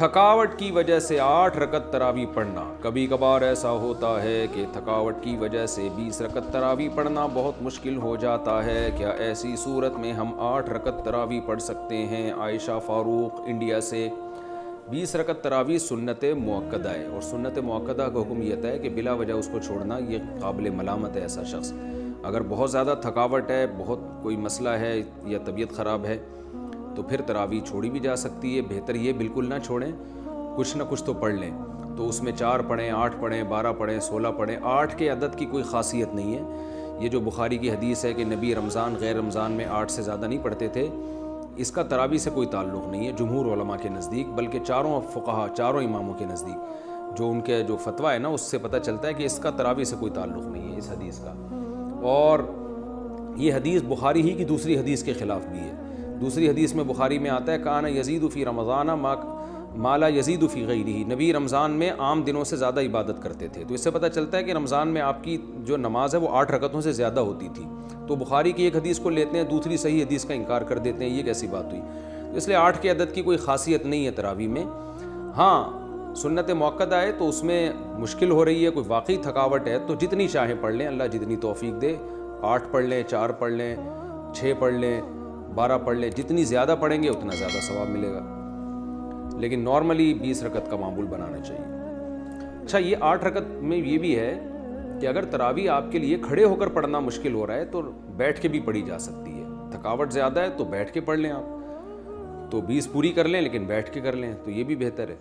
تھکاوٹ کی وجہ سے 8 رکعت تراویح پڑھنا. کبھی کبھار ایسا ہوتا ہے کہ تھکاوٹ کی وجہ سے 20 رکعت تراویح پڑھنا بہت مشکل ہو جاتا ہے. کیا ایسی صورت میں ہم 8 رکعت تراویح پڑھ سکتے ہیں؟ عائشہ فاروق انڈیا سے. 20 رکعت تراویح سنت مؤکدہ ہے، اور سنت مؤکدہ کا حکم یہ ہے کہ بلا وجہ اس کو چھوڑنا یہ قابل ملامت ہے. ایسا شخص اگر بہت زیادہ تھکاوٹ ہے، بہت کوئی مسئلہ ہے یا طبیعت خراب ہے تو پھر تراویح چھوڑی بھی جا سکتی ہے. بہتر یہ بالکل نہ چھوڑیں، کچھ نہ کچھ تو پڑھ لیں. تو اس میں 4 پڑھیں، 8 پڑھیں، 12 پڑھیں، 16 پڑھیں. 8 کے عدد کی کوئی خاصیت نہیں ہے. یہ جو بخاری کی حدیث ہے کہ نبی رمضان غیر رمضان میں 8 سے زیادہ نہیں پڑھتے تھے، اس کا تراویح سے کوئی تعلق نہیں ہے جمہور علماء کے نزدیک، بلکہ چاروں فقہا، چاروں اماموں کے نزدیک جو ان کے جو فتویٰ ہے نا، اس سے پتہ چلتا ہے کہ اس کا تراویح سے کوئی تعلق نہیں ہے اس حدیث کا. اور یہ حدیث بخاری ہی کی دوسری حدیث کے خلاف بھی ہے. دوسری حدیث میں بخاری میں آتا ہے کان یزید فی رمضان ما لا یزید فی غیرہ. نبی رمضان میں عام دنوں سے زیادہ عبادت کرتے تھے. تو اس سے پتہ چلتا ہے کہ رمضان میں آپ کی جو نماز ہے وہ 8 رکعتوں سے زیادہ ہوتی تھی. تو بخاری کی ایک حدیث کو لیتے ہیں، دوسری صحیح حدیث کا انکار کر دیتے ہیں. یہ کیسی بات ہوئی؟ تو اس لیے 8 کے عدد کی کوئی خاصیت نہیں ہے تراویح میں. ہاں سنت مؤکدہ ہے تو اس میں مشکل ہو رہی ہے، کوئی واقعی تھکاوٹ ہے تو جتنی چاہیں پڑھ لیں، اللہ جتنی توفیق دے. 8 پڑھ لیں، 4 پڑھ لیں، 6 پڑھ لیں، 12 پڑھ لیں. جتنی زیادہ پڑھیں گے اتنا زیادہ ثواب ملے گا. لیکن نارملی 20 رکعت کا معمول بنانا چاہیے. اچھا، یہ 8 رکعت میں یہ بھی ہے کہ اگر تراویح آپ کے لیے کھڑے ہو کر پڑھنا مشکل ہو رہا ہے تو بیٹھ کے بھی پڑھی جا سکتی ہے. تھکاوٹ زیادہ ہے تو بیٹھ کے پڑھ لیں آپ. تو 20 پوری کر لیں لیکن بیٹھ کے کر لیں تو یہ بھی بہتر ہے.